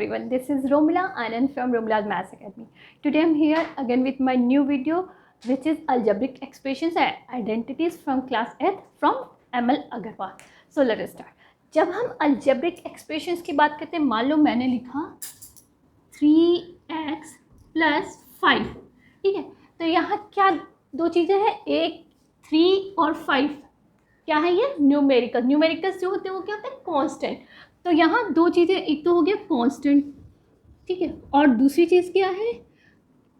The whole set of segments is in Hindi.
everyone, this is Romila Anand from Romila's Maths Academy. Today I'm here again with my new video which is algebraic expressions and identities from class 8th from ML Agarwal. So let us start. जब हम algebraic expressions की बात करते हैं, मान लो मैंने लिखा 3x + 5, ठीक है, तो यहाँ क्या दो चीज़ें हैं, एक 3 और 5 क्या है, ये न्यूमेरिकल्स जो होते हैं वो क्या होते हैं, कांस्टेंट. तो यहाँ दो चीज़ें, एक तो हो गया कांस्टेंट, ठीक है, और दूसरी चीज़ क्या है,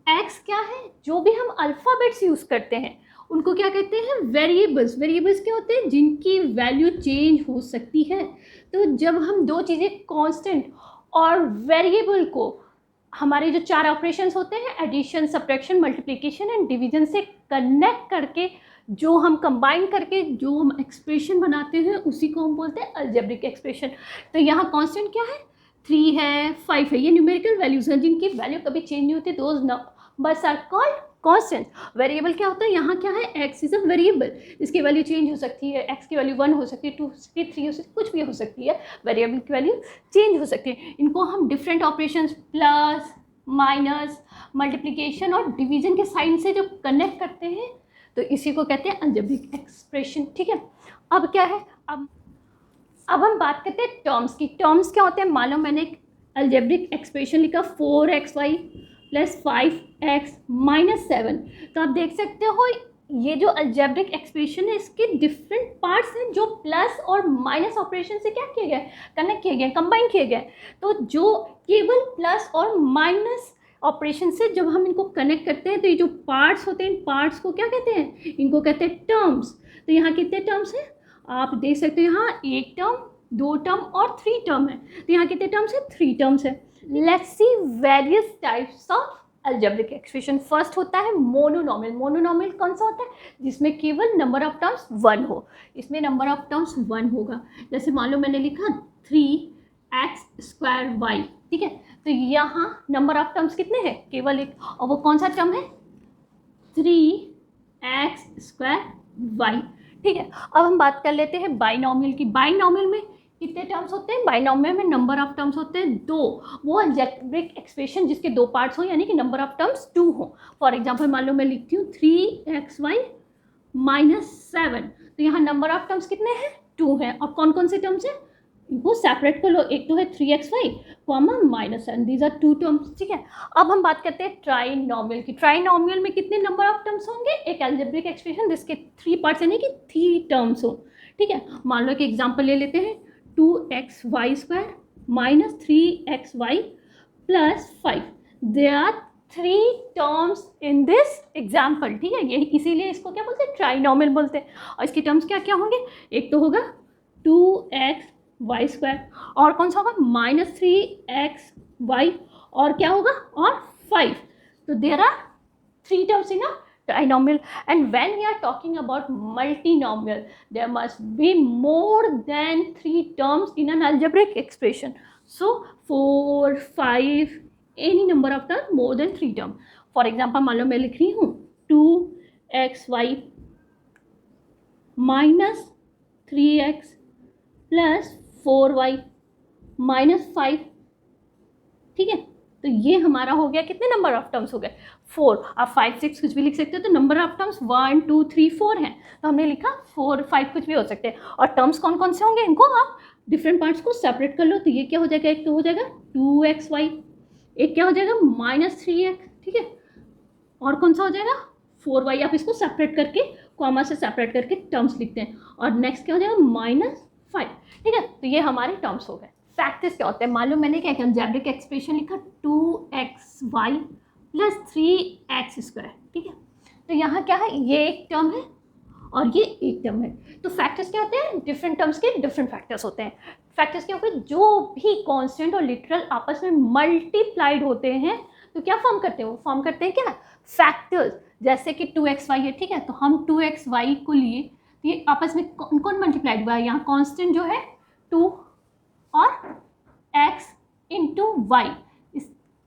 एक्स क्या है, जो भी हम अल्फ़ाबेट्स यूज़ करते हैं उनको क्या कहते हैं, वेरिएबल्स. वेरिएबल्स क्या होते हैं, जिनकी वैल्यू चेंज हो सकती है. तो जब हम दो चीज़ें कांस्टेंट और वेरिएबल को हमारे जो 4 ऑपरेशंस होते हैं, addition, subtraction, multiplication and division से कनेक्ट करके जो हम कंबाइन करके जो हम एक्सप्रेशन बनाते हैं उसी को हम बोलते हैं अलजेब्रिक एक्सप्रेशन. तो यहाँ कांस्टेंट क्या है, 3 है, 5 है, ये न्यूमेरिकल वैल्यूज़ हैं जिनकी वैल्यू कभी चेंज नहीं होती. Those numbers are called constant. Variable क्या होता है, यहाँ क्या है, एक्स इज अ वेरिएबल, इसकी वैल्यू चेंज हो सकती है, एक्स की वैल्यू 1 हो सकती है, 2 हो सकती है, 3 हो सकती है, कुछ भी हो सकती है, वेरिएबल की वैल्यू चेंज हो सकती है. इनको हम different operations, plus, minus, multiplication और डिवीजन के साइन से जो कनेक्ट करते हैं तो इसी को कहते हैं अलजेब्रिक एक्सप्रेशन. ठीक है, अब क्या है, अब हम बात करते हैं टर्म्स की. टर्म्स क्या होते हैं, मान लो मैंने एक अलजेब्रिक एक्सप्रेशन लिखा 4xy + 5x - 7. तो आप देख सकते हो ये जो अलजेब्रिक एक्सप्रेशन है इसके डिफरेंट पार्ट्स हैं जो प्लस और माइनस ऑपरेशन से क्या किए गए, कनेक्ट किए गए, कंबाइन किए गए. तो जो केवल प्लस और माइनस ऑपरेशन से जब हम इनको कनेक्ट करते हैं तो ये जो पार्ट्स होते हैं, इन पार्ट्स को क्या कहते हैं, इनको कहते हैं टर्म्स. तो यहाँ कितने टर्म्स हैं, आप देख सकते हो, यहाँ 1 टर्म, 2 टर्म और 3 टर्म है. तो यहाँ कितने टर्म्स है, 3 टर्म्स है. Let's see various types of algebraic expression. First होता है मोनोनॉमियल. मोनोनॉमियल कौन सा होता है, जिसमें केवल नंबर ऑफ टर्म्स 1 हो. इसमें नंबर ऑफ टर्म्स 1 होगा. जैसे मान लो मैंने लिखा 3x² y, ठीक है, तो यहाँ नंबर ऑफ टर्म्स कितने हैं, केवल एक, और वो कौन सा टर्म है, 3x²y. ठीक है, अब हम बात कर लेते हैं बाइनॉमियल की. बाइनॉमियल में कितने टर्म्स होते हैं, बाइनॉमियल में नंबर ऑफ टर्म्स होते हैं 2. वो अलजेब्रिक एक्सप्रेशन जिसके 2 पार्ट्स हो, यानी कि नंबर ऑफ टर्म्स 2 हो. फॉर एग्जांपल मान लो मैं लिखती हूँ 3xy - 7. तो यहाँ नंबर ऑफ टर्म्स कितने हैं, 2 हैं. और कौन कौन से टर्म्स हैं, इनको सेपरेट कर लो. एक तो है 3xy, -7, दीज आर 2 टर्म्स. ठीक है, अब हम बात करते हैं ट्राइनॉमियल की. ट्राइनॉमियल में कितने नंबर ऑफ टर्म्स होंगे, एक अलजेब्रिक एक्सप्रेशन जिसके 3 पार्ट्स यानी कि 3 टर्म्स हो. ठीक है, मान लो एक एग्जांपल ले लेते हैं, 2xy² - 3xy + 5. There are 3 terms in this example. ठीक है, यही इसीलिए इसको क्या बोलते हैं, ट्राइनॉमियल बोलते हैं. और इसके टर्म्स क्या क्या होंगे, एक तो होगा 2xy², और कौन सा होगा, -3xy, और क्या होगा, और 5. तो there are 3 terms in a trinomial. And when we are talking about multinomial, there must be more than 3 terms in an algebraic expression. So 4, 5, any number of terms more than 3 terms. For example, मान लो मैं लिख रही हूँ 2xy - 3x + 4y - 5. ठीक है, तो ये हमारा हो गया, कितने नंबर ऑफ टर्म्स हो गए, 4. आप 5, 6 कुछ भी लिख सकते हो. तो नंबर ऑफ टर्म्स 1, 2, 3, 4 हैं. तो हमने लिखा 4, 5 कुछ भी हो सकते हैं. और टर्म्स कौन कौन से होंगे, इनको आप डिफरेंट पार्ट्स को सेपरेट कर लो. तो ये क्या हो जाएगा, एक तो हो जाएगा 2xy, एक क्या हो जाएगा -3x. ठीक है, और कौन सा हो जाएगा 4y. आप इसको सेपरेट करके, कॉमा से सेपरेट करके टर्म्स लिखते हैं. और नेक्स्ट क्या हो जाएगा -5. ठीक है, तो ये हमारे टर्म्स हो गए. फैक्टर्स क्या होते हैं, मान लो मैंने क्या अलजेब्रिक एक्सप्रेशन लिखा 2xy + 3x². ठीक है, तो यहाँ क्या है, ये एक टर्म है और ये एक टर्म है. तो फैक्टर्स क्या होते हैं, डिफरेंट टर्म्स के डिफरेंट फैक्टर्स होते हैं. फैक्टर्स क्या होते हैं, जो भी कांस्टेंट और लिटरल आपस में मल्टीप्लाइड होते हैं तो क्या फॉर्म करते हैं, वो फॉर्म करते हैं क्या, फैक्टर्स. जैसे कि 2xy है, ठीक है, तो हम 2xy को लिए, तो ये आपस में कौन कौन मल्टीप्लाइड हुआ है, यहाँ कांस्टेंट जो है 2 और x × y,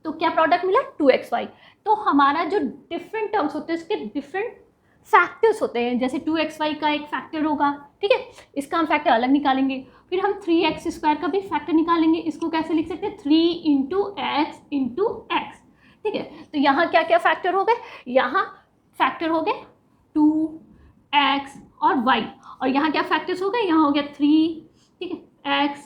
तो क्या प्रोडक्ट मिला, 2xy. तो हमारा जो डिफरेंट टर्म्स होते हैं उसके डिफरेंट फैक्टर्स होते हैं. जैसे 2xy का एक फैक्टर होगा, ठीक है, इसका हम फैक्टर अलग निकालेंगे। फिर हम 3x² का भी फैक्टर निकालेंगे। इसको कैसे लिख सकते हैं, 3 इंटू एक्स। ठीक है, तो यहाँ क्या क्या फैक्टर हो गए, यहाँ फैक्टर हो गए 2x और y, और यहाँ क्या फैक्टर्स हो गए, यहाँ हो गया 3, ठीक है, x,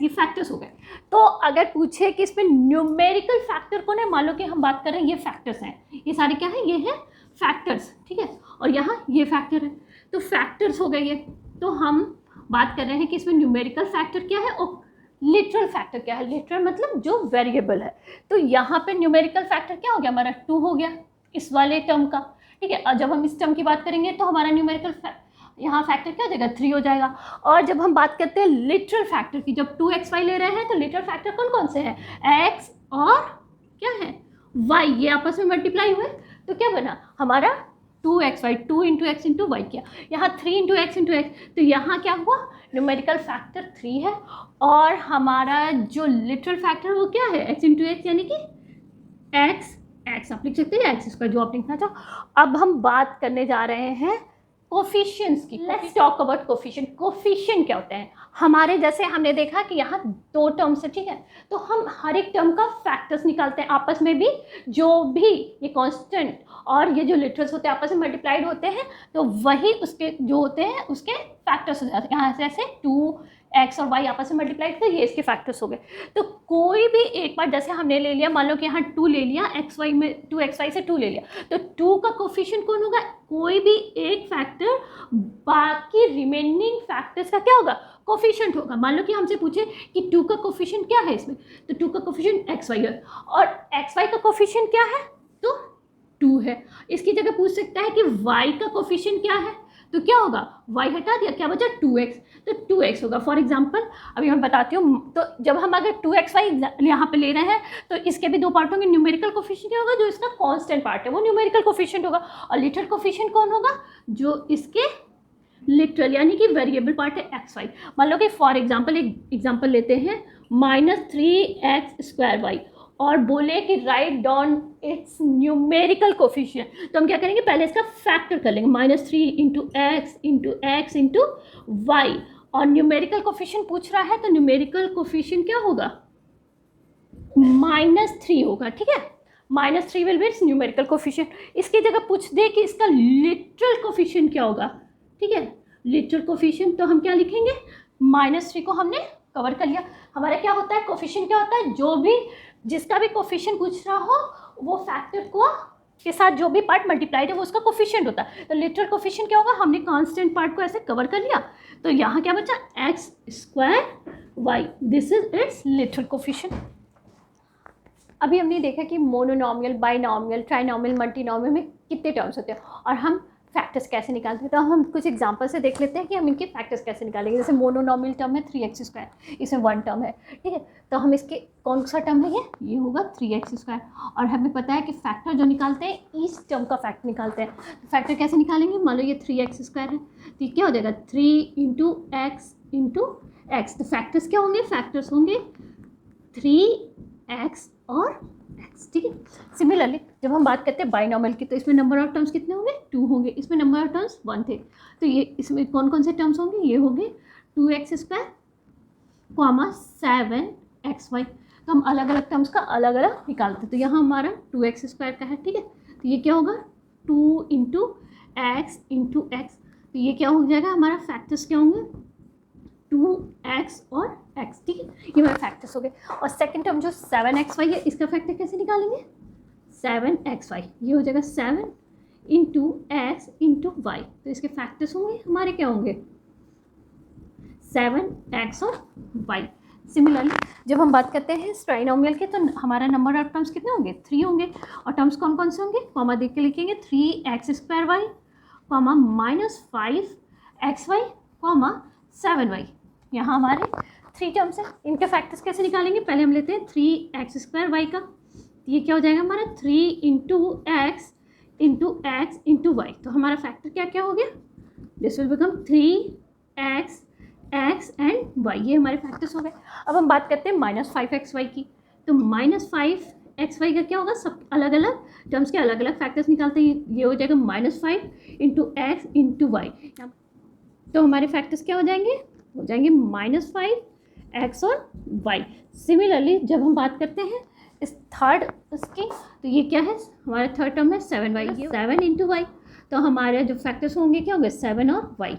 ये फैक्टर्स हो गए। तो अगर पूछे कि इसमें न्यूमेरिकल फैक्टर कौन है, मान लो कि हम बात कर रहे हैं ये फैक्टर्स हैं, ये सारे क्या है, ये है फैक्टर्स, ठीक है, और यहाँ ये फैक्टर है, तो फैक्टर्स हो गए ये। तो हम बात कर रहे हैं कि इसमें न्यूमेरिकल फैक्टर क्या है और लिटरल फैक्टर क्या है। लिटरल मतलब जो वेरिएबल है, तो यहाँ पे न्यूमेरिकल फैक्टर क्या हो गया हमारा, 2 हो गया इस वाले टर्म का, ठीक है। और जब हम इस टर्म की बात करेंगे तो हमारा न्यूमेरिकल यहाँ फैक्टर क्या हो जाएगा, 3 हो जाएगा। और जब हम बात करते हैं लिटरल फैक्टर की, जब 2xy ले रहे हैं तो लिटरल फैक्टर कौन कौन से हैं, x और क्या है y, ये आपस में मल्टीप्लाई हुए, तो क्या बना हमारा 2xy, 2 into x into Y किया, यहाँ 3 इंटू एक्स इंटू एक्स, तो यहाँ क्या हुआ, न्यूमेरिकल फैक्टर 3 है, और हमारा जो लिटरल फैक्टर वो क्या है, x इंटू एक्स, यानी कि x आप लिख सकते हैं, x² जो आप लिखना चाहो। अब हम बात करने जा रहे हैं कोफिशिएंट्स की। Let's talk about coefficient. Coefficient क्या होते हैं, हमारे जैसे हमने देखा कि यहाँ 2 टर्म्स है, ठीक है, तो हम हर एक टर्म का फैक्टर्स निकालते हैं आपस में भी, जो भी ये कांस्टेंट और ये जो लिटरल्स होते हैं आपस में मल्टीप्लाइड होते हैं, तो वही उसके जो होते हैं उसके फैक्टर्स हो जाते हैं। यहाँ से ऐसे 2x और y आपस में मल्टीप्लाइड थे, ये इसके फैक्टर्स हो गए। तो कोई भी एक बार जैसे हमने ले लिया, मान लो कि यहाँ 2 ले लिया, xy में 2xy से 2 ले लिया, तो 2 का कोफिशिएंट कौन होगा, कोई भी एक फैक्टर बाकी रिमेनिंग फैक्टर्स का क्या होगा, कोफिशिएंट होगा। मान लो कि हमसे पूछे कि 2 का कोफिशिएंट क्या है इसमें, तो 2 का कोफिशिएंट xy है, और xy का कोफिशिएंट क्या है, तो 2 है। इसकी जगह पूछ सकता है कि y का कोफिशिएंट क्या है, तो क्या होगा, y हटा दिया, क्या बचा 2x, तो 2x होगा। फॉर एग्जांपल अभी मैं बताती हूँ, तो जब हम अगर 2xy यहाँ पे ले रहे हैं तो इसके भी 2 पार्ट होंगे। न्यूमेरिकल कोफिशिएंट क्या होगा, जो इसका कांस्टेंट पार्ट है वो न्यूमेरिकल कोफिशिएंट होगा, और लिटरल कोफिशिएंट कौन होगा, जो इसके लिटरल यानी कि वेरिएबल पार्ट है xy। मान लो कि फॉर एग्जांपल एक एग्जांपल लेते हैं, -3x²y, और बोले कि write down it's numerical coefficient, तो हम क्या करेंगे, पहले इसका फैक्टर कर लेंगे, -3 इंटू एक्स इंटू वाई, और न्यूमेरिकल कोफिशिएंट पूछ रहा है तो न्यूमेरिकल कोफिशिएंट क्या होगा, -3 होगा, ठीक है, -3 will be it's numerical coefficient. इसकी जगह पूछ दे कि इसका लिटरल कोफिशिएंट क्या होगा, ठीक है, लिटरल कोफिशिएंट, तो हम क्या लिखेंगे, -3 को हमने कवर कर लिया। हमारा क्या होता है, कोफिशिएंट क्या होता है, जो भी जिसका भी कोफिशिएंट पूछ रहा हो वो फैक्टर को के साथ जो भी पार्ट मल्टीप्लाइड है वो उसका कोफिशिएंट होता है। तो लिटरल कोफिशिएंट क्या होगा, हमने कांस्टेंट पार्ट को ऐसे कवर कर लिया, तो यहाँ क्या बचा, x²y, this is it's literal coefficient. अभी हमने देखा कि मोनोनॉमियल, बाइनॉमियल, ट्राइनॉमियल, मल्टीनॉमियल में कितने टर्म्स होते हैं और हम फैक्टर्स कैसे निकालते हैं। तो हम कुछ एग्जांपल से देख लेते हैं कि हम इनके फैक्टर्स कैसे निकालेंगे। जैसे मोनोनॉमियल टर्म है 3x², इसमें 1 टर्म है, ठीक है, तो हम इसके कौन सा टर्म है, ये होगा 3x², और हमें पता है कि फैक्टर जो निकालते हैं इस टर्म का फैक्टर निकालते हैं। तो फैक्टर कैसे निकालेंगे, मान लो ये 3x² है, तो ये क्या हो जाएगा 3 इंटू एक्स, तो फैक्टर्स क्या होंगे, फैक्टर्स होंगे 3x और x, ठीक है। सिमिलरली जब हम बात करते हैं बाइनॉमियल की, तो इसमें नंबर ऑफ टर्म्स कितने होंगे, 2 होंगे, इसमें नंबर ऑफ टर्म्स 1 थे, तो ये इसमें कौन कौन से टर्म्स होंगे, ये होंगे 2x², 7xy, तो हम अलग अलग टर्म्स का अलग अलग निकालते हैं। तो यहाँ हमारा 2x² का है, ठीक है, तो ये क्या होगा 2 इंटू एक्स, तो ये क्या हो जाएगा, हमारा फैक्टर्स क्या होंगे 2x और x, ठीक है, ये हमारे फैक्टर्स हो गए। और सेकंड टर्म जो 7xy है, इसका फैक्टर कैसे निकालेंगे, 7xy, ये हो जाएगा 7 इंटू एक्स इंटू वाई, तो इसके फैक्टर्स होंगे हमारे क्या होंगे 7x और y। सिमिलरली जब हम बात करते हैं ट्राइनॉमियल के, तो हमारा नंबर ऑफ टर्म्स कितने होंगे 3 होंगे, और टर्म्स कौन कौन से होंगे, कॉमा देख के लिखेंगे, 3x²y, -5xy, 7y, यहाँ हमारे 3 टर्म्स हैं। इनके फैक्टर्स कैसे निकालेंगे, पहले हम लेते हैं 3x² का, ये क्या हो जाएगा हमारा 3 इंटू एक्स इंटू वाई, तो हमारा फैक्टर क्या क्या हो गया, this will become 3x and y, ये हमारे फैक्टर्स हो गए। अब हम बात करते हैं -5xy की, तो -5xy का क्या होगा, सब अलग अलग टर्म्स के अलग अलग फैक्टर्स निकालते हैं, ये हो जाएगा -5 इंटू एक्स इंटू वाई, तो हमारे फैक्टर्स क्या हो जाएंगे? हो जाएंगे -5 x और y। सिमिलरली जब हम बात करते हैं इस थर्ड उसकी, तो ये क्या है? हमारा थर्ड टर्म है 7y, ये 7 इंटू वाई। तो हमारे जो फैक्टर्स होंगे क्या होंगे? 7 और y।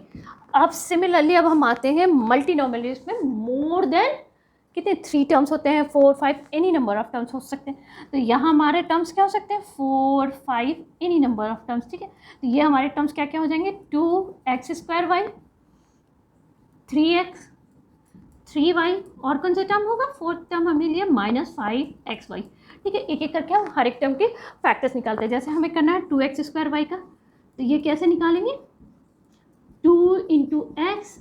अब सिमिलरली अब हम आते हैं मल्टीनोमियल में मोर देन कितने 3 टर्म्स होते हैं, 4 5 एनी नंबर ऑफ टर्म्स हो सकते हैं। तो यहाँ हमारे टर्म्स क्या हो सकते हैं? 4 5 एनी नंबर ऑफ टर्म्स, ठीक है। तो ये हमारे टर्म्स क्या क्या हो जाएंगे? 2x² y, 3x 3y, और कौन सा टर्म होगा? फोर्थ टर्म हमने लिया -5xy, ठीक है। एक एक करके हम हर एक टर्म के फैक्टर्स निकालते हैं। जैसे हमें करना है 2x² y का, तो ये कैसे निकालेंगे? 2 into x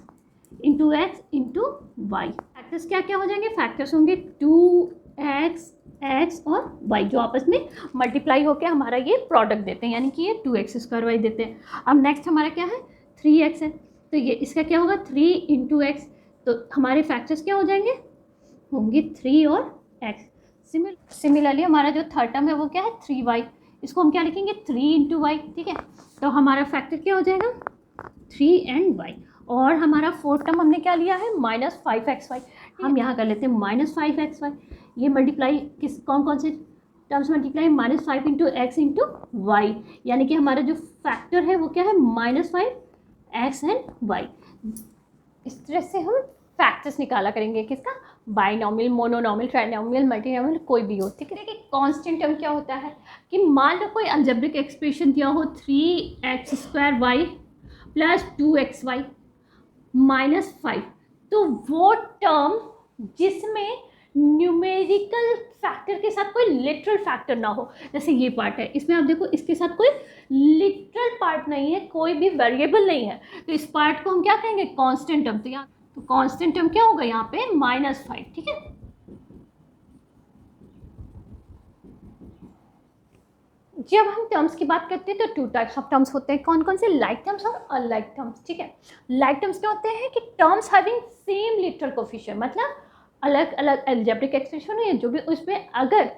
into y. Factors क्या क्या हो जाएंगे? फैक्टर्स होंगे 2x x और y, जो आपस में मल्टीप्लाई होकर हमारा ये प्रोडक्ट देते हैं, यानी कि ये 2x² y देते हैं। अब नेक्स्ट हमारा क्या है? 3x है, तो ये इसका क्या होगा? 3 इंटू एक्स। तो हमारे फैक्टर्स क्या हो जाएंगे? होंगे 3 और x। सिमिलरली हमारा जो थर्ड टर्म है वो क्या है? 3y। इसको हम क्या लिखेंगे? 3 इंटू वाई, ठीक है। तो हमारा फैक्टर क्या हो जाएगा? 3 एंड y। और हमारा फोर्थ टर्म हमने क्या लिया है? -5xy। हम यहाँ कर लेते हैं -5xy। ये मल्टीप्लाई किस कौन कौन से terms multiply? -5 into x into y, यानी कि हमारा जो फैक्टर है वो क्या है? -5x and y। इस तरह से हम फैक्टर्स निकाला करेंगे किसका? बाइनोमियल, मोनोनोमियल, ट्राइनोमियल, मल्टीनोमियल, कोई भी हो, ठीक है। कि कांस्टेंट टर्म क्या होता है कि मान लो कोई अलजेब्रिक एक्सप्रेशन दिया हो 3x² y प्लस 2xy -5, तो वो टर्म जिसमें न्यूमेरिकल फैक्टर के साथ कोई लिटरल फैक्टर ना हो, जैसे ये पार्ट है, इसमें आप देखो इसके साथ कोई लिटरल पार्ट नहीं है, कोई भी वेरिएबल नहीं है, तो इस पार्ट को हम क्या कहेंगे? Constant term. तो यहाँ तो कांस्टेंट टर्म क्या होगा? यहाँ पे -5, ठीक है। जब हम टर्म्स की बात करते हैं तो 2 टाइप्स ऑफ टर्म्स होते हैं। कौन कौन से? लाइक टर्म्स और अनलाइक टर्म्स, ठीक है। लाइक टर्म्स क्या होते हैं कि terms having same literal coefficient, मतलब अलग अलग अलजेब्रिक एक्सप्रेशन है जो भी, उसमें अगर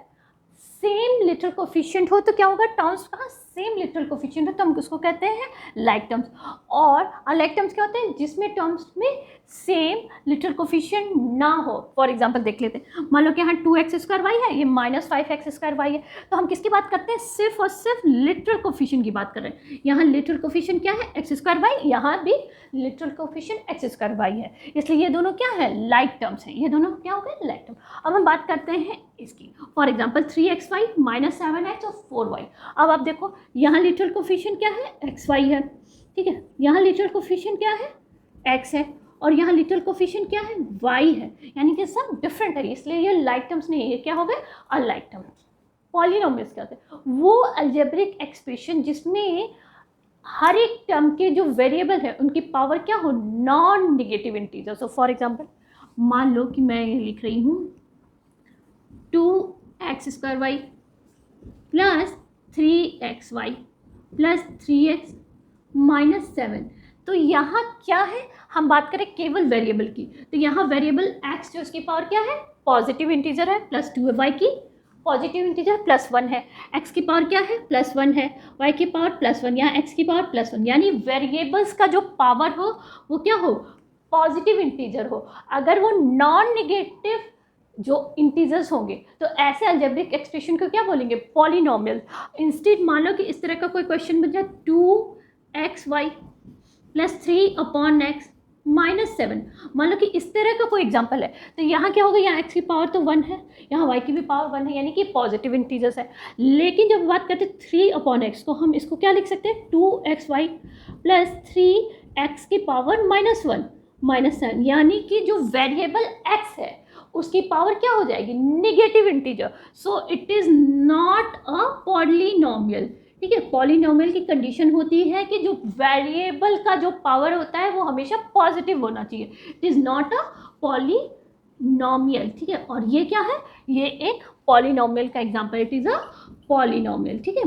सेम लिटरल कोफिशिएंट हो तो क्या होगा? टर्म्स का सेम लिटरल कोफिशिएंट हो तो हम उसको कहते हैं लाइक टर्म्स। और अनलाइक टर्म्स क्या होते हैं? जिसमें टर्म्स में सेम लिटरल कोफिशिएंट ना हो। फॉर एग्जांपल देख लेते हैं, मान लो कि यहाँ 2x² y है, ये -5x² y है, तो हम किसकी बात करते हैं? सिर्फ और सिर्फ लिटरल कोफिशिएंट की बात कर रहे हैं। यहाँ लिटरल कोफिशिएंट क्या है? x² y, यहाँ भी लिटरल कोफिशिएंट x² y है, इसलिए ये दोनों क्या है? लाइक टर्म्स हैं। ये दोनों क्या हो गए? Like term. अब हम बात करते हैं इसकी। फॉर एग्जाम्पल 3xy -7x और 4y। अब आप देखो यहाँ लिटरल कोफिशिएंट क्या है? xy है, ठीक है। यहाँ लिटरल कोफिशिएंट क्या है? x है, और यहाँ लिटरल कोफिशिएंट क्या है? y है, यानी कि सब डिफरेंट है, इसलिए ये लाइक टर्म्स नहीं है, ये क्या हो गए? Unlike terms. पॉलिनोमियल्स क्या होते हैं? वो अलजेब्रिक एक्सप्रेशन जिसमें हर एक टर्म के जो वेरिएबल है उनकी पावर क्या हो? Non negative integer. So for example मान लो कि मैं ये लिख रही हूँ 2x² y plus 3xy plus 3x -7। तो यहाँ क्या है? हम बात करें केवल वेरिएबल की, तो यहाँ वेरिएबल x जो उसकी पावर क्या है? पॉजिटिव इंटीजर है, प्लस 2y की पॉजिटिव इंटीजर +1 है, x की पावर क्या है? +1 है, y की पावर +1, यहाँ x की पावर +1, यानी वेरिएबल्स का जो पावर हो वो क्या हो? पॉजिटिव इंटीजर हो। अगर वो नॉन नेगेटिव जो इंटीजर्स होंगे तो ऐसे अलजेब्रिक एक्सप्रेशन को क्या बोलेंगे? पॉलिनोमियल। इंस्टेड मान लो कि इस तरह का कोई क्वेश्चन बन जाए 2xy प्लस 3/x -7, मान लो कि इस तरह का कोई एग्जांपल है, तो यहाँ क्या होगा? यहाँ x की पावर तो 1 है, यहाँ y की भी पावर 1 है, यानी कि पॉजिटिव इंटीजर्स है। लेकिन जब बात करते हैं 3/x, तो हम इसको क्या लिख सकते हैं? 2xy प्लस 3x की पावर -1 -7, यानी कि जो वेरिएबल x है उसकी पावर क्या हो जाएगी? Negative integer. So it is not a polynomial, ठीक है। पॉलिनोमियल की कंडीशन होती है कि जो वेरिएबल का जो पावर होता है वो हमेशा पॉजिटिव होना चाहिए। It is not a polynomial, ठीक है। और ये क्या है? ये एक पॉलिनोमियल का example, it is a polynomial, ठीक है।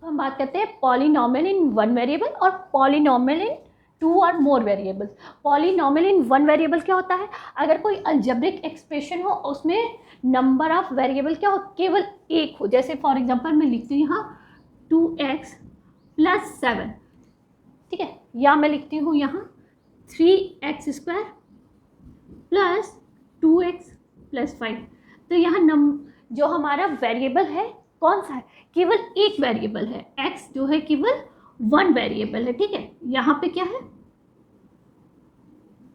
हम बात करते हैं पॉलिनोमियल इन वन वेरिएबल और पॉलिनोमियल इन 2 और मोर variables. Polynomial in one variable क्या होता है? अगर कोई अलजेब्रिक एक्सप्रेशन हो उसमें नंबर ऑफ वेरिएबल क्या हो? केवल एक हो। जैसे फॉर एग्जांपल मैं लिखती हूँ यहाँ 2x + 7, ठीक है, या मैं लिखती हूँ यहाँ 3x² प्लस 2x प्लस 5। तो यहाँ जो हमारा वेरिएबल है कौन सा है, केवल एक वेरिएबल है, x जो है केवल वन वेरिएबल है। ठीक है, यहाँ पे क्या है,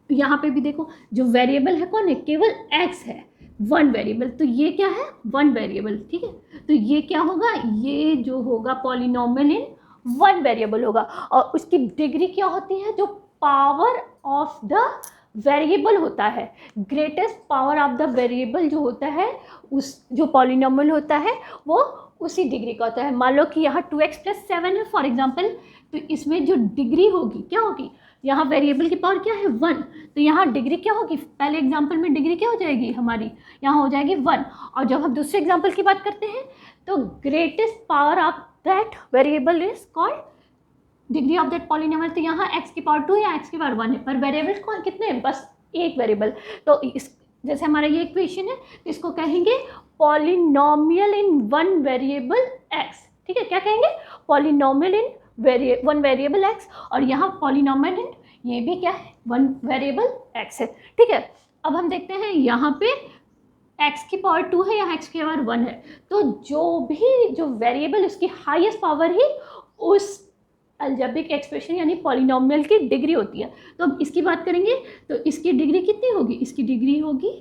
यहाँ पे भी देखो जो वेरिएबल है कौन है, केवल x है, वन वेरिएबल। तो ये क्या है, वन वेरिएबल। ठीक है, तो ये क्या होगा, ये जो होगा पॉलिनोमियल इन वन वेरिएबल होगा। और उसकी डिग्री क्या होती है, जो पावर ऑफ द वेरिएबल होता है, greatest power of the variable जो होता है, उस जो पॉलिनोमियल होता है वो उसी डिग्री का होता है। मान लो कि यहाँ 2x + 7 है फॉर एग्जांपल, तो इसमें जो डिग्री होगी क्या होगी, यहाँ वेरिएबल की पावर क्या है 1, तो यहाँ डिग्री क्या होगी, पहले एग्जांपल में डिग्री क्या हो जाएगी हमारी, यहाँ हो जाएगी 1। और जब हम दूसरे एग्जांपल की बात करते हैं तो greatest power of that variable is called degree of that polynomial. तो यहाँ x की पावर 2 या x की पावर 1 है, पर वेरिएबल कौन कितने हैं, बस एक वेरिएबल। तो इस जैसे हमारा ये इक्वेशन है तो इसको कहेंगे polynomial in one variable x। ठीक है, क्या कहेंगे, polynomial in one variable x, और यहाँ पॉलिनोमियल इन ये भी क्या है, वन वेरिएबल x है। ठीक है, अब हम देखते हैं यहाँ पे x की पावर 2 है या x की पावर 1 है, तो जो वेरिएबल उसकी हाईएस्ट पावर ही उस अलजेब्रिक एक्सप्रेशन यानी पॉलिनोमियल की डिग्री होती है। तो अब इसकी बात करेंगे तो इसकी डिग्री कितनी होगी, इसकी डिग्री होगी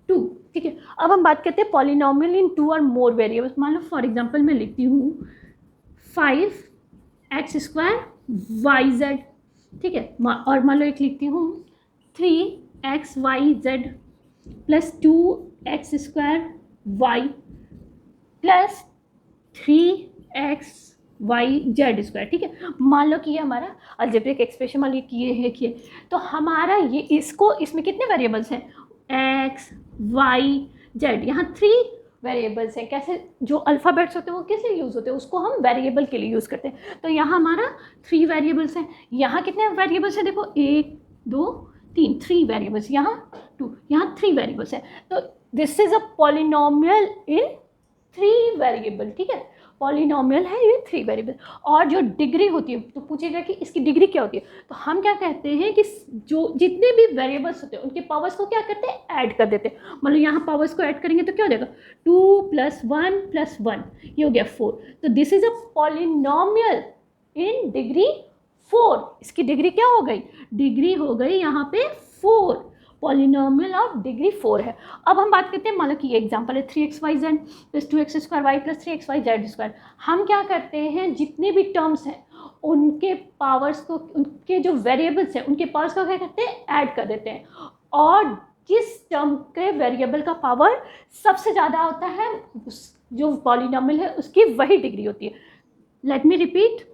2। ठीक है, अब हम बात करते हैं पॉलिनोमियल इन 2 और मोर वेरिएबल्स। मान लो फॉर एग्जांपल मैं लिखती हूँ 5x² yz। ठीक है, और मान लो एक लिखती हूँ 3xyz plus 2x² y plus 3xyz²। ठीक है, मान लो कि ये हमारा अलजेब्रिक एक्सप्रेशन मान लो किए तो हमारा ये इसमें कितने वेरिएबल्स हैं, x y z, यहाँ 3 वेरिएबल्स हैं। कैसे, जो अल्फ़ाबेट्स होते हैं वो कैसे यूज़ होते हैं, उसको हम वेरिएबल के लिए यूज़ करते हैं। तो यहाँ हमारा 3 वेरिएबल्स हैं। यहाँ कितने वेरिएबल्स हैं, देखो 1 2 3, 3 वेरिएबल्स, यहाँ 2, यहाँ 3 वेरिएबल्स हैं। तो this is a polynomial in 3 variable. ठीक है, पॉलिनोमियल है ये 3 वेरिएबल। और जो डिग्री होती है तो पूछेगा कि इसकी डिग्री क्या होती है, तो हम क्या कहते हैं कि जो जितने भी वेरिएबल्स होते हैं उनके पावर्स को क्या करते हैं, ऐड कर देते हैं। मतलब यहाँ पावर्स को ऐड करेंगे तो क्या हो जाएगा, 2 + 1 + 1, ये हो गया 4। तो this is a polynomial in degree 4। इसकी डिग्री क्या हो गई, डिग्री हो गई यहाँ पे 4, पॉलिनोमियल ऑफ डिग्री 4 है। अब हम बात करते हैं, मान लो कि ये एग्जांपल है 3xyz + 2x² y + 3xyz²। हम क्या करते हैं, जितने भी टर्म्स हैं उनके पावर्स को, उनके जो वेरिएबल्स हैं उनके पावर्स को क्या करते हैं, ऐड कर देते हैं। और जिस टर्म के वेरिएबल का पावर सबसे ज़्यादा होता है, जो पॉलिनोमियल है उसकी वही डिग्री होती है। लेट मी रिपीट,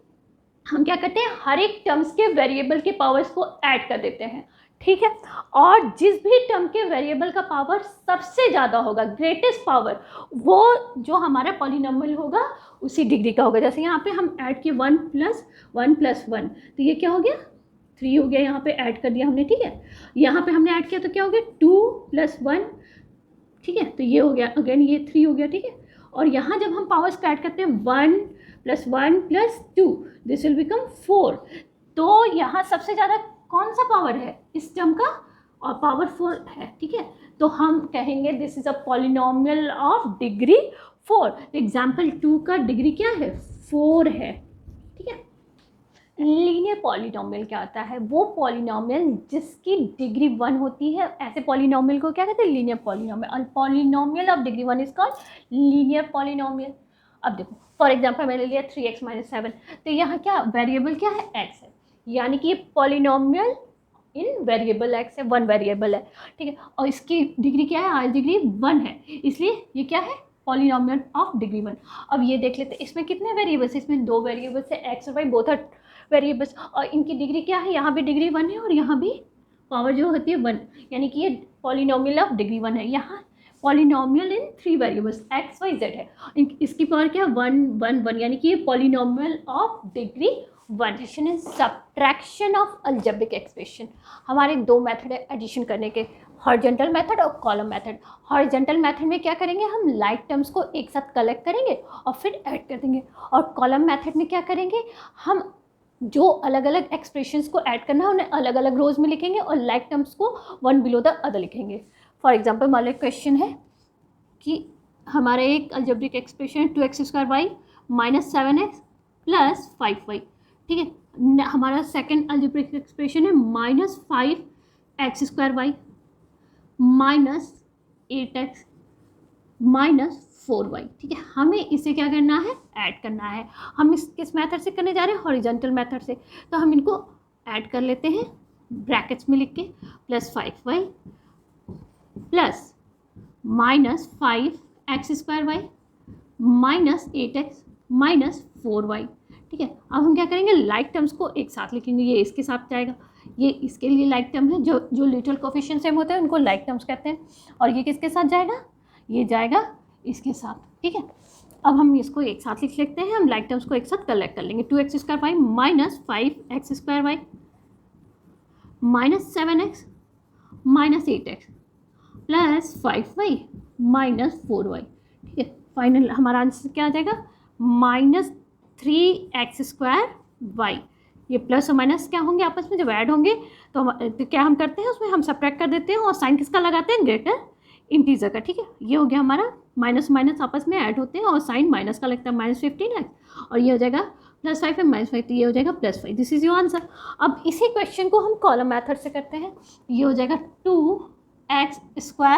हम क्या करते हैं, हर एक टर्म्स के वेरिएबल के पावर्स को ऐड कर देते हैं। ठीक है, और जिस भी टर्म के वेरिएबल का पावर सबसे ज़्यादा होगा, ग्रेटेस्ट पावर, वो जो हमारा पॉलिनोमियल होगा उसी डिग्री का होगा। जैसे यहाँ पे हम ऐड किए 1 + 1 + 1, तो ये क्या हो गया, 3 हो गया, यहाँ पे ऐड कर दिया हमने। ठीक है, यहाँ पे हमने ऐड किया तो क्या हो गया, 2 + 1। ठीक है, तो ये हो गया, अगेन ये 3 हो गया। ठीक है, और यहाँ जब हम पावर्स को ऐड करते हैं 1 + 1 + 2, दिस विल बिकम 4। तो यहाँ सबसे ज़्यादा कौन सा पावर है इस टर्म का, और पावर 4 है। ठीक है, तो हम कहेंगे this is a polynomial of degree 4। तो एग्जाम्पल 2 का डिग्री क्या है, 4 है। ठीक है, लीनियर पॉलिनोमियल क्या होता है, वो पॉलिनोमियल जिसकी डिग्री 1 होती है, ऐसे पॉलिनोमियल को क्या कहते हैं, linear polynomial. Polynomial of degree 1 is called linear polynomial. अब देखो फॉर एग्जाम्पल मैंने लिया 3x - 7, तो यहाँ क्या वेरिएबल क्या है, x है, यानी कि ये पॉलिनोमियल इन वेरिएबल x है, 1 वेरिएबल है। ठीक है, और इसकी डिग्री क्या है, आज डिग्री 1 है, इसलिए ये क्या है, पॉलिनोमियल ऑफ डिग्री 1। अब ये देख लेते हैं इसमें कितने वेरिएबल्स है, इसमें 2 वेरिएबल्स है, x और y, बोथ आर वेरिएबल्स, और इनकी डिग्री क्या है, यहाँ भी डिग्री 1 है और यहाँ भी पावर जो होती है 1, यानी कि ये पॉलिनोमियल ऑफ डिग्री 1 है। यहाँ पॉलिनोमियल इन 3 वेरिएबल्स x y z है, इसकी पावर क्या है, 1 1 1, यानी कि ये polynomial of degree 1। Addition and subtraction of algebraic expression. हमारे 2 मेथड है एडिशन करने के, हॉरिजॉन्टल मेथड और कॉलम मेथड। हॉरिजॉन्टल मेथड में क्या करेंगे, हम लाइक टर्म्स को एक साथ कलेक्ट करेंगे और फिर ऐड कर देंगे, और कॉलम मेथड में क्या करेंगे, हम जो अलग अलग एक्सप्रेशंस को ऐड करना है उन्हें अलग अलग रोज में लिखेंगे और लाइक टर्म्स को वन बिलो द अदर लिखेंगे। फॉर एग्जाम्पल मान लो क्वेश्चन है कि हमारा एक अलजेब्रिक एक्सप्रेशन है 2x² minus 7x plus 5y, ठीक है। हमारा सेकेंड अलजेब्रिक एक्सप्रेशन है -5x² minus 8x minus 4y, ठीक है। हमें इसे क्या करना है, ऐड करना है। हम इस किस मेथड से करने जा रहे हैं, हॉरिजॉन्टल मेथड से। तो हम इनको ऐड कर लेते हैं ब्रैकेट्स में लिख के, +5y plus minus 5x² minus 8x minus 4y, ठीक है। अब हम क्या करेंगे, लाइक टर्म्स को एक साथ लिखेंगे। ये इसके साथ जाएगा, ये इसके लिए लाइक टर्म है। जो जो लिटल कोफिशिएंट सेम होते हैं उनको लाइक टर्म्स कहते हैं। और ये किसके साथ जाएगा, ये जाएगा इसके साथ, ठीक है। अब हम इसको एक साथ लिख लेते हैं। हम लाइक टर्म्स को एक साथ कलेक्ट कर लेंगे। 2x² minus 5x² minus 7x minus 8x plus 5y minus 4y, ठीक है। फाइनल हमारा आंसर क्या आ जाएगा, -3x²y। ये प्लस और माइनस क्या होंगे, आपस में जब ऐड होंगे तो क्या हम करते हैं, उसमें हम सब्ट्रैक्ट कर देते हैं और साइन किसका लगाते हैं, ग्रेटर इंटीजर का, ठीक है। ये हो गया हमारा माइनस माइनस आपस में ऐड होते हैं और साइन माइनस का लगता है, -15x। और ये हो जाएगा +5 है -5, तो ये हो जाएगा +5। This is your answer. अब इसी क्वेश्चन को हम कॉलम मेथड से करते हैं। ये हो जाएगा 2x²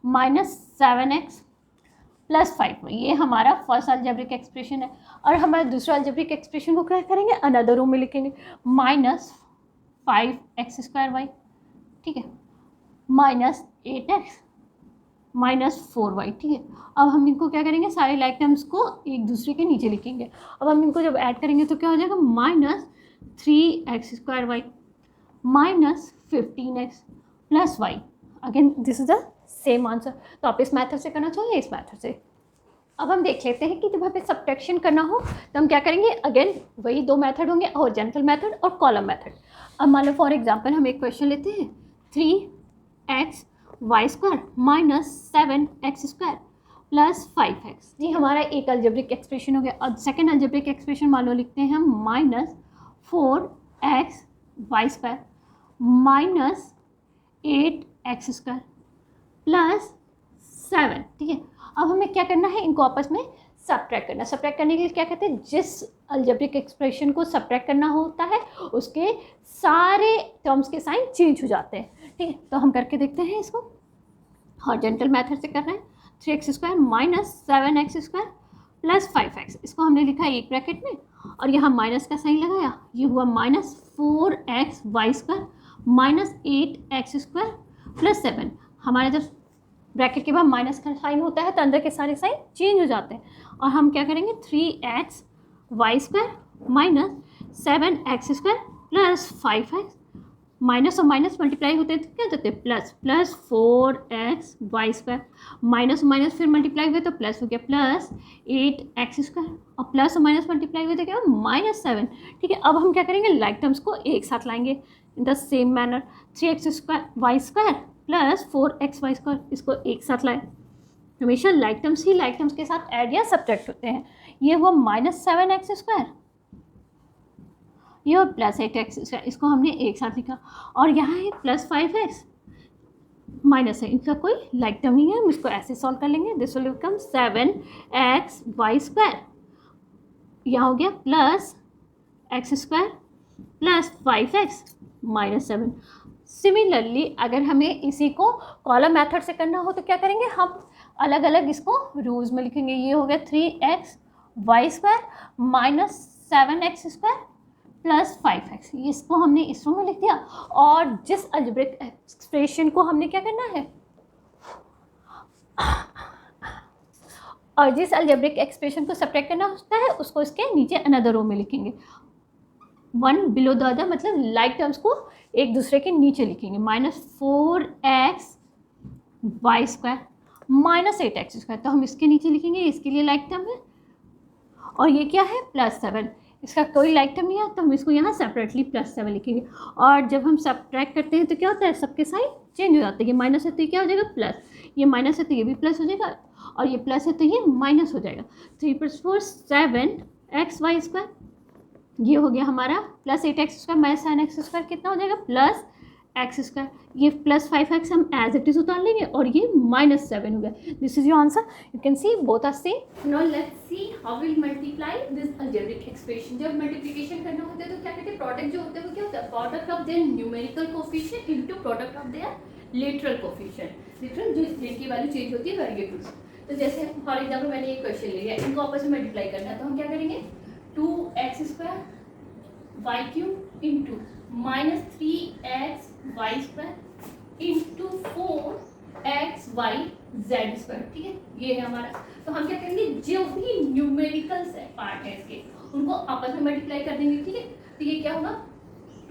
minus 7x plus 5y। ये हमारा फर्स्ट अलजेब्रिक एक्सप्रेशन है। और हमारे दूसरा अलजेब्रिक एक्सप्रेशन को क्या करेंगे, अनदर रो में लिखेंगे, -5x²y, ठीक है, माइनस 8x माइनस 4y, ठीक है। अब हम इनको क्या करेंगे, सारे लाइक टर्म्स को एक दूसरे के नीचे लिखेंगे। अब हम इनको जब ऐड करेंगे तो क्या हो जाएगा, -3x² minus 15x plus y। Again this is the same answer. तो आप इस मेथड से करना चाहिए, इस मेथड से। अब हम देख लेते हैं कि जब हमें सब्ट्रैक्शन करना हो तो हम क्या करेंगे, अगेन वही दो मेथड होंगे, हॉरिजॉन्टल मेथड और कॉलम मेथड। अब मान लो फॉर एग्जांपल हम एक क्वेश्चन लेते हैं, 3xy² minus 7x² plus 5x। ये हमारा एक अलजेब्रिक एक्सप्रेशन हो गया। और सेकेंड अलजेब्रिक एक्सप्रेशन मान लो लिखते हैं हम -4xy² माइनस 8x² प्लस 7, ठीक है। अब हमें क्या करना है, इनको आपस में सब्ट्रैक्ट करना। सब्ट्रैक्ट करने के लिए क्या कहते हैं, जिस अलजेब्रिक एक्सप्रेशन को सब्ट्रैक्ट करना होता है उसके सारे टर्म्स के साइन चेंज हो जाते हैं, ठीक है। तो हम करके देखते हैं इसको। हॉरिजॉन्टल मेथड से कर रहे हैं, 3x² minus 7x² plus 5x। इसको हमने लिखा है एक ब्रैकेट में और यहाँ माइनस का साइन लगाया। ये हुआ -4xy² माइनस 8x² प्लस 7। हमारा जब ब्रैकेट के बाद माइनस का साइन होता है तो अंदर के सारे साइन चेंज हो जाते हैं। और हम क्या करेंगे, 3xy² minus 7x² plus 5x। Minus और माइनस मल्टीप्लाई होते हैं तो क्या जाते हैं, प्लस 4xy² माइनस और माइनस फिर मल्टीप्लाई हुए तो प्लस हो गया प्लस 8x² और प्लस और माइनस मल्टीप्लाई हुए तो क्या -7, ठीक है। अब हम क्या करेंगे, लाइक टर्म्स को एक साथ लाएंगे इन the same manner. 3xy² plus 4xy², इसको एक साथ लाएं। हमेशा लाइक टर्म्स ही लाइक टर्म्स के साथ ऐड या सब्ट्रैक्ट होते हैं। ये हुआ -7x², ये प्लस 8x², इसको हमने एक साथ लिखा। और यहाँ है +5x माइनस है, इनका कोई लाइक टर्म नहीं है, हम इसको ऐसे सॉल्व कर लेंगे। दिस विल बिकम 7xy², यहाँ हो गया plus x² plus 5x minus 7। Similarly अगर हमें इसी को कॉलम मेथड से करना हो तो क्या करेंगे, हम अलग अलग इसको रोज में लिखेंगे। ये हो गया 3xy² minus 7x² plus 5x। इसको हमने इस रो में लिख दिया। और जिस अलजेब्रिक एक्सप्रेशन को हमने क्या करना है, और जिस अलजेब्रिक एक्सप्रेशन को सब्ट्रैक्ट करना होता है उसको इसके नीचे अनदर रो में लिखेंगे, वन बिलो द अदर, मतलब लाइक टर्म्स को एक दूसरे के नीचे लिखेंगे। -4xy² माइनस 8x², तो हम इसके नीचे लिखेंगे, इसके लिए लाइक टर्म है। और ये क्या है, +7, इसका कोई लाइक टर्म नहीं है तो हम इसको यहाँ सेपरेटली +7 लिखेंगे। और जब हम सब्ट्रैक्ट करते हैं तो क्या होता है, सबके साइन चेंज हो जाते हैं। ये माइनस है तो ये क्या हो जाएगा, प्लस। ये माइनस है तो ये भी प्लस हो जाएगा और ये प्लस है तो ये माइनस हो जाएगा। 3 + 4 7xy²। ये हो गया हमारा प्लस 8x² माइनस 9x² कितना हो जाएगा प्लस x²। ये प्लस 5x हम एज इट इज उतार लेंगे और ये -7 हो गया। This is your answer. You can see both are same. Now let's see how will multiply this algebraic expression. जब मल्टीप्लिकेशन करना होता है तो क्या कहते हैं, प्रोडक्ट जो होते हैं वो क्या होता है, product of their numerical coefficient into product of their literal coefficient. Literal जो जिनकी वैल्यू चेंज होती है वेरिएबल्स। तो जैसे फॉर एग्जांपल मैंने एक क्वेश्चन लिया, इनको आपस में मल्टीप्लाई करना है तो हम क्या करेंगे, 2x² y³ into -3x y² into 4x y z²। ठीक है, ये है हमारा। तो हम क्या करेंगे, जो भी न्यूमेरिकल्स है पार्ट है इसके उनको आपस में मल्टीप्लाई कर देंगे। ठीक है, तो ये क्या होगा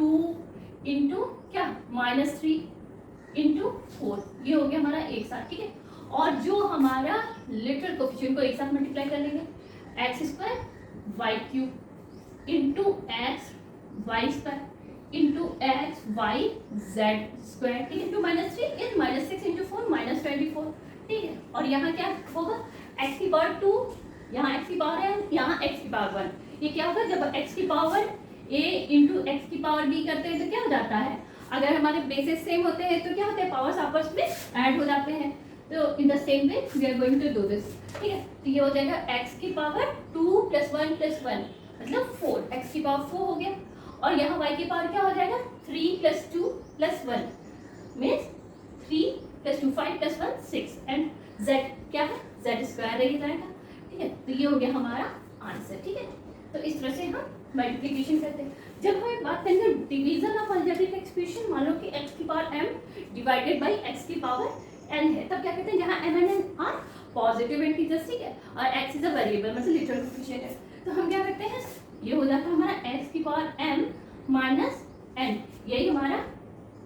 2 इंटू क्या -3 इंटू 4, ये हो गया हमारा एक साथ। ठीक है, और जो हमारा लिटरल कोफिशिएंट को एक साथ मल्टीप्लाई कर लेंगे, x² y³ into x y² into x y z²। ठीक है, 2 -3 इज -6 इंटू 4 -24। ठीक है, और यहाँ क्या होगा, x की पावर 2, यहाँ x की पावर है, यहाँ x की पावर 1। ये क्या होगा, जब x की पावर a इंटू x की पावर b करते हैं तो क्या हो जाता है, अगर हमारे बेसिस सेम होते हैं तो क्या होते हैं, पावर्स आपस में ऐड हो जाते हैं। तो in the same way we are going to do this. ठीक है, तो ये हो जाएगा x की पावर 2 + 1 + 1 मतलब 4, x की पावर 4 हो गया। और यहाँ y की पावर क्या हो जाएगा, 3 + 2 + 1 मीन्स 3 + 2 5 + 1 6 एंड z क्या है, z² रह जाएगा। ठीक है, तो ये हो गया हमारा आंसर। ठीक है, तो इस तरह से हम मल्टीप्लिकेशन करते हैं। जब हमें बात करेंगे डिवीजन ऑफ अलजेब्रिक एक्सप्रेशन, मान लो कि x की power m divided by x की पावर n है, तब क्या कहते हैं, जहाँ m and n are positive integers. ठीक है, और x इज अ वेरिएबल मतलब लिटरल कोफिशिएंट है, तो हम क्या करते हैं, ये हो जाता है हमारा x की पावर m माइनस n, यही हमारा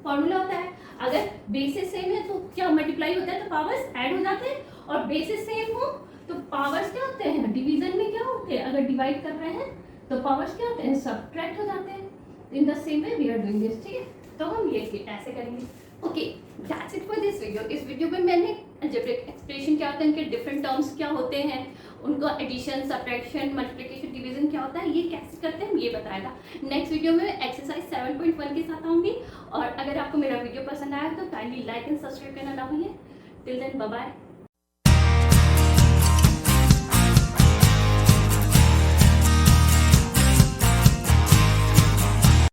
फॉर्मूला होता है। अगर बेसिस सेम है तो क्या मल्टीप्लाई होता है तो पावर्स ऐड हो जाते हैं, और बेसिस सेम हो तो पावर्स क्या होते हैं, डिवीजन में क्या होते हैं, अगर डिवाइड कर रहे हैं तो पावर्स क्या होते हैं, सबट्रैक्ट हो जाते हैं। In the same way we are doing this. ठीक है, तो हम ये ऐसे करेंगे। Okay, that's it for this video. इस वीडियो में मैंने अलजेब्रिक एक्सप्रेशन क्या होता है, इनके डिफरेंट टर्म्स क्या होते हैं, उनको एडिशन, सब्ट्रैक्शन, मल्टीप्लिकेशन, डिवीजन क्या होता है, ये कैसे करते हैं ये बताएगा। नेक्स्ट वीडियो में एक्सरसाइज 7.1 के साथ आऊँगी। और अगर आपको मेरा वीडियो पसंद आया तो काइंडली लाइक एंड सब्सक्राइब करना ना भूलिए। Till then bye bye.